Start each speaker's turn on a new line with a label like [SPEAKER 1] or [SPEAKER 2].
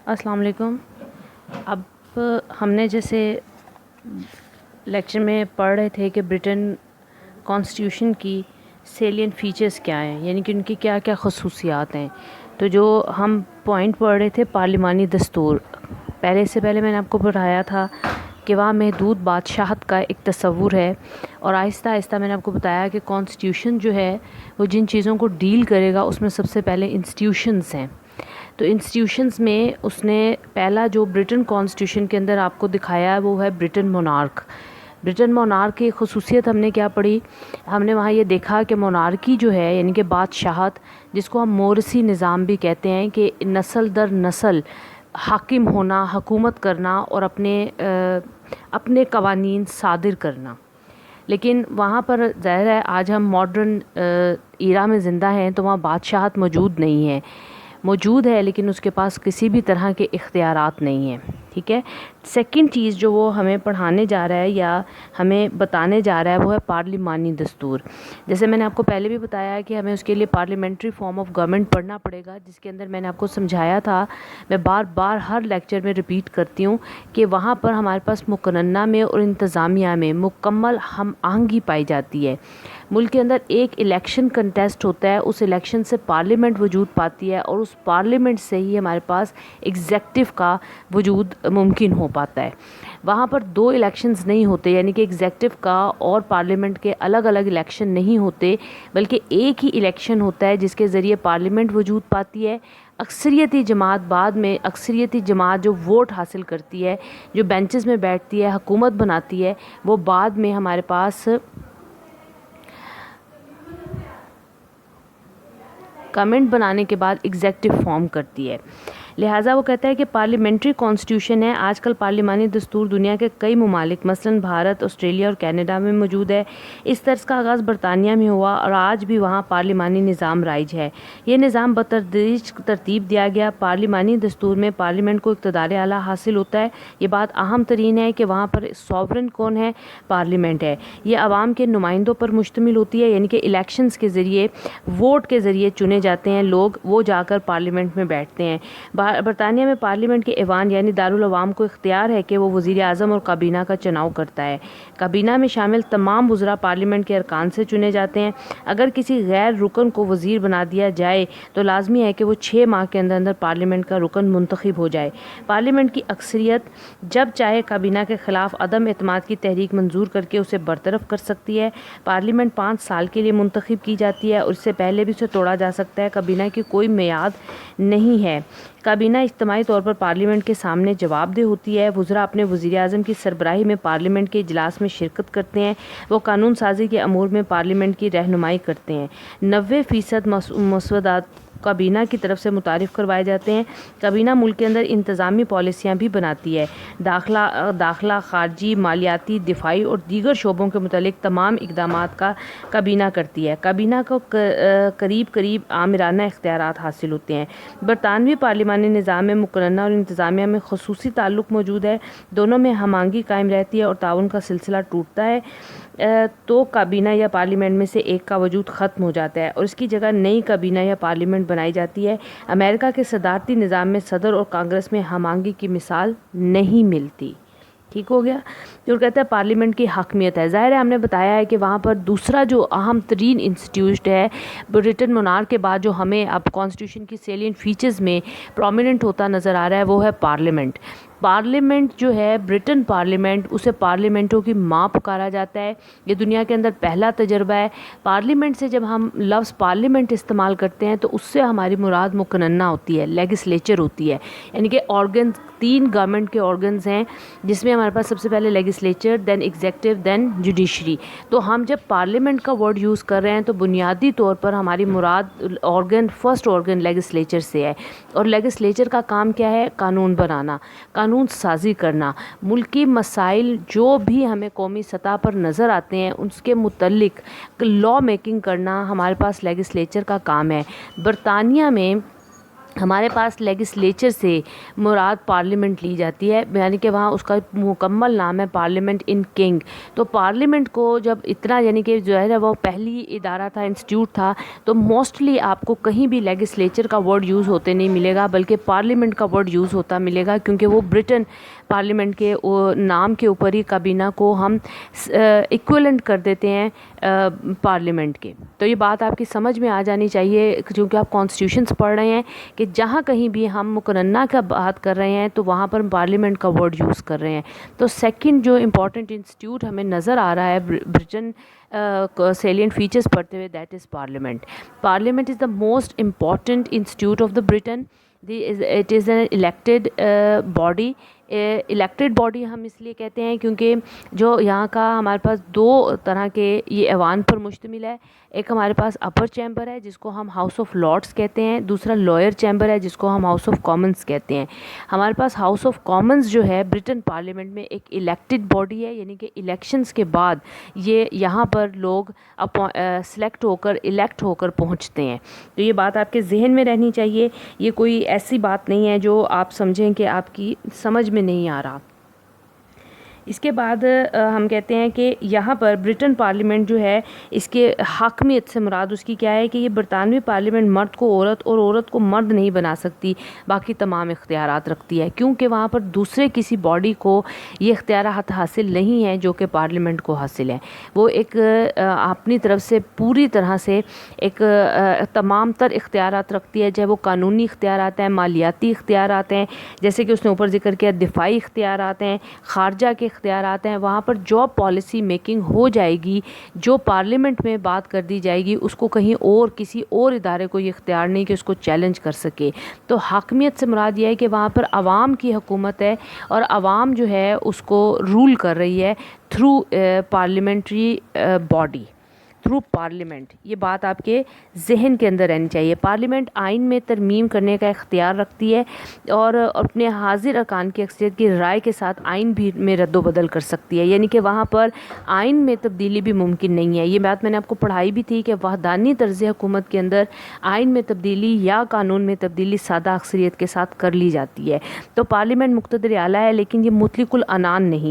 [SPEAKER 1] अस्सलाम वालेकुम। अब हम ने जैसे लेक्चर में पढ़ रहे थे कि ब्रिटेन कॉन्स्टिट्यूशन की सेलिएंट फ़ीचर्स क्या हैं, यानी कि उनकी क्या क्या खसूसियात हैं। तो जो हम पॉइंट पढ़ रहे थे पार्लिमानी दस्तूर, पहले मैंने आपको पढ़ाया था कि वहाँ महदूद बादशाहत का एक तस्वुर है, और आहिस्ता आहिस्ता मैंने आपको बताया कि कॉन्स्टिट्यूशन जो है वो जिन चीज़ों को डील करेगा उसमें सबसे पहले इंस्टीट्यूशंस हैं। तो इंस्टीट्यूशंस में उसने पहला जो ब्रिटेन कॉन्स्टिट्यूशन के अंदर आपको दिखाया वो है ब्रिटेन मोनार्क। ब्रिटेन मोनार्क की खसूसियत हमने क्या पढ़ी, हमने वहाँ ये देखा कि मोनार्की जो है यानी कि बादशाहत, जिसको हम मोरसी निज़ाम भी कहते हैं, कि नस्ल दर नस्ल हाकिम होना, हुकूमत करना और अपने कवानीन सादिर करना। लेकिन वहाँ पर ज़ाहिर है आज हम मॉडर्न ईरा में ज़िंदा हैं, तो वहाँ बादशाहत मौजूद है लेकिन उसके पास किसी भी तरह के इख्तियारात नहीं हैं। ठीक है। सेकंड चीज़ जो वो हमें पढ़ाने जा रहा है या हमें बताने जा रहा है वो है पार्लिमानी दस्तूर। जैसे मैंने आपको पहले भी बताया है कि हमें उसके लिए पार्लियामेंट्री फॉर्म ऑफ गवर्नमेंट पढ़ना पड़ेगा, जिसके अंदर मैंने आपको समझाया था, मैं बार बार हर लेक्चर में रिपीट करती हूँ कि वहाँ पर हमारे पास मुकन्ना में और इंतज़ामिया में मुकम्मल हम आहंगी पाई जाती है। मुल्क के अंदर एक इलेक्शन कंटेस्ट होता है, उस इलेक्शन से पार्लियामेंट वजूद पाती है और उस पार्लियामेंट से ही हमारे पास एग्जेक्टिव का वजूद मुमकिन हो पाता है। वहाँ पर दो इलेक्शंस नहीं होते, यानी कि एग्जेक्टिव का और पार्लियामेंट के अलग अलग इलेक्शन नहीं होते, बल्कि एक ही इलेक्शन होता है जिसके ज़रिए पार्लियामेंट वजूद पाती है। अक्सरियती जमात जो वोट हासिल करती है, जो बेंचेस में बैठती है, हुकूमत बनाती है, वो बाद में हमारे पास कमेंट बनाने के बाद एग्जेक्टिव फॉर्म करती है। लिहाजा वो कहता है कि पार्लियामेंट्री कॉन्स्टिट्यूशन है। आजकल पार्लिमानी दस्तूर दुनिया के कई ममालिक मसलन भारत, ऑस्ट्रेलिया और कनाडा में मौजूद है। इस तर्ज का आगाज़ बरतानिया में हुआ और आज भी वहाँ पार्लिमानी निज़ाम राइज है। ये निज़ाम बतदरीज तरतीब दिया गया। पार्लिमानी दस्तूर में पार्लियामेंट को इक़्तिदार आला हासिल होता है। ये बात अहम तरीन है कि वहाँ पर सॉवरन कौन है, पार्लियामेंट है। ये आवाम के नुमाइंदों पर मुश्तमिल होती है, यानी कि इलेक्शंस के ज़रिए, वोट के ज़रिए चुने जाते हैं लोग, वो जाकर पार्लियामेंट में बैठते हैं। बरतानिया में पार्लियामेंट के ऐवान यानी दारुल अवाम को इख्तियार है कि वो वज़ीर आज़म और काबीना का चुनाव करता है। काबीना में शामिल तमाम वज़रा पार्लियामेंट के अरकान से चुने जाते हैं। अगर किसी गैर रुकन को वज़ीर बना दिया जाए तो लाजमी है कि वो 6 माह के अंदर अंदर पार्लियामेंट का रुकन मुंतखब हो जाए। पार्लियामेंट की अक्सरियत जब चाहे काबीना के ख़िलाफ़ अदम एतमाद की तहरीक मंजूर करके उसे बरतरफ कर सकती है। पार्लियामेंट 5 साल के लिए मुंतखब की जाती है और इससे पहले भी उसे तोड़ा जा सकता है। काबीना की कोई मियाद नहीं है। काबीना इज्तिमाई तौर पर पार्लियामेंट के सामने जवाबदेह होती है। वज़रा अपने वज़ीर आज़म की सरबराही में पार्लियामेंट के इजलास में शिरकत करते हैं। वो कानून साजी के अमूर में पार्लियामेंट की रहनुमाई करते हैं। 90% मसवदात काबीना की तरफ से मुतारिफ़ करवाए जाते हैं। काबीना मुल्क के अंदर इंतज़ामी पॉलिसियाँ भी बनाती है। दाखिला, खारजी, मालियाती, दिफाई और दीगर शोबों के मुतालिक तमाम इक़दामात का काबीना करती है। काबीना को करीब आमिराना इख्तियारात हासिल होते हैं। बरतानवी पार्लिमानी निज़ाम में मुकन्ना और इंतज़ामिया में ख़ुसूसी ताल्लुक़ मौजूद है। दोनों में हमांगी कायम रहती है और ताउन का सिलसिला टूटता है तो काबीना या पार्लियामेंट में से एक का वजूद ख़त्म हो जाता है और इसकी जगह नई काबीना या पार्लियामेंट बनाई जाती है। अमेरिका के सदारती निज़ाम में सदर और कांग्रेस में हमांगी की मिसाल नहीं मिलती। ठीक हो गया। जो कहता है पार्लियामेंट की हकमियत है, ज़ाहिर है हमने बताया है कि वहाँ पर दूसरा जो अहम तरीन इंस्टीट्यूट है ब्रिटेन मोनार्क के बाद, जो हमें अब कॉन्स्टिट्यूशन की सेलिएंट फीचर्स में प्रोमिनेंट होता नज़र आ रहा है, वो है पार्लियामेंट जो है ब्रिटेन पार्लियामेंट, उसे पार्लियामेंटों की माँ पुकारा जाता है। ये दुनिया के अंदर पहला तजर्बा है। पार्लियामेंट से जब हम लफ्ज़ पार्लियामेंट इस्तेमाल करते हैं तो उससे हमारी मुराद मुकन्ना होती है, लेजिस्लेचर होती है, यानी कि ऑर्गन, 3 गवर्नमेंट के ऑर्गन्स हैं जिसमें हमारे पास सबसे पहले legislature, then executive, then judiciary. तो हम जब पार्लियामेंट का वर्ड यूज़ कर रहे हैं तो बुनियादी तौर पर हमारी मुराद फर्स्ट ऑर्गन लेजिस्लेचर से है। और लेजिस्लेचर का काम क्या है? कानून बनाना, कानून साजी करना। मुल्की मसाइल जो भी हमें कौमी सतह पर नज़र आते हैं उसके मुतल्लिक लॉ मेकिंग करना हमारे पास लेजिस्लेचर का काम है। बरतानिया में ہمارے پاس لیجسلیچر سے مراد پارلیمنٹ لی جاتی ہے، یعنی کہ وہاں اس کا مکمل نام ہے پارلیمنٹ ان کنگ۔ تو پارلیمنٹ کو جب اتنا یعنی کہ جو ہے وہ پہلی ادارہ تھا، انسٹیٹیوٹ تھا، تو موسٹلی آپ کو کہیں بھی لیجسلیچر کا ورڈ یوز ہوتے نہیں ملے گا، بلکہ پارلیمنٹ کا ورڈ یوز ہوتا ملے گا، کیونکہ وہ برٹن پارلیمنٹ کے نام کے اوپر ہی کابینہ کو ہم ایکویلنٹ کر دیتے ہیں پارلیمنٹ کے۔ تو یہ بات آپ کی سمجھ میں آ جانی چاہیے، کیونکہ آپ کانسٹیٹیوشنز پڑھ رہے ہیں کہ جہاں کہیں بھی ہم مقننہ کا بات کر رہے ہیں تو وہاں پر پارلیمنٹ کا ورڈ یوز کر رہے ہیں۔ تو سیکنڈ جو امپورٹنٹ انسٹیٹیوٹ ہمیں نظر آ رہا ہے برٹن سیلینٹ فیچرز پڑھتے ہوئے، that is parliament. Parliament is the most important institute of the Britain. It is an elected body. Elected body ہم اس لیے کہتے ہیں کیونکہ جو یہاں کا ہمارے پاس دو طرح کے یہ ایوان پر مشتمل ہے۔ ایک ہمارے پاس اپر چیمبر ہے جس کو ہم ہاؤس آف لارڈس کہتے ہیں، دوسرا لوئر چیمبر ہے جس کو ہم ہاؤس آف کامنز کہتے ہیں۔ ہمارے پاس ہاؤس آف کامنز جو ہے برٹن پارلیمنٹ میں ایک الیکٹڈ باڈی ہے، یعنی کہ الیکشنز کے بعد یہ یہاں پر لوگ سلیکٹ ہو کر الیکٹ ہو کر پہنچتے ہیں۔ تو یہ بات آپ کے ذہن میں رہنی چاہیے، یہ کوئی ایسی بات نہیں ہے جو آپ سمجھیں کہ آپ کی سمجھ میں نہیں آ رہا۔ اس کے بعد ہم کہتے ہیں کہ یہاں پر برٹن پارلیمنٹ جو ہے اس کے حاکمیت سے مراد اس کی کیا ہے کہ یہ برطانوی پارلیمنٹ مرد کو عورت اور عورت کو مرد نہیں بنا سکتی، باقی تمام اختیارات رکھتی ہے، کیونکہ وہاں پر دوسرے کسی باڈی کو یہ اختیارات حاصل نہیں ہیں جو کہ پارلیمنٹ کو حاصل ہیں۔ وہ ایک اپنی طرف سے پوری طرح سے ایک تمام تر اختیارات رکھتی ہے، چاہے وہ قانونی اختیارات ہیں، مالیاتی اختیارات ہیں، جیسے کہ اس نے اوپر ذکر کیا دفاعی اختیارات ہیں، خارجہ کے اختیارات ہیں۔ وہاں پر جو پالیسی میکنگ ہو جائے گی، جو پارلیمنٹ میں بات کر دی جائے گی، اس کو کہیں اور کسی اور ادارے کو یہ اختیار نہیں کہ اس کو چیلنج کر سکے۔ تو حاکمیت سے مراد یہ ہے کہ وہاں پر عوام کی حکومت ہے اور عوام جو ہے اس کو رول کر رہی ہے through parliamentary body, through parliament. یہ بات آپ کے ذہن کے اندر رہنی چاہیے۔ پارلیمنٹ آئین میں ترمیم کرنے کا اختیار رکھتی ہے اور اپنے حاضر ارکان کی اکثریت کی رائے کے ساتھ آئین بھی میں رد و بدل کر سکتی ہے، یعنی کہ وہاں پر آئین میں تبدیلی بھی ممکن نہیں ہے۔ یہ بات میں نے آپ کو پڑھائی بھی تھی کہ وحدانی طرز حکومت کے اندر آئین میں تبدیلی یا قانون میں تبدیلی سادہ اکثریت کے ساتھ کر لی جاتی ہے۔ تو پارلیمنٹ مقتدر اعلیٰ ہے، لیکن یہ مطلق العنان نہیں۔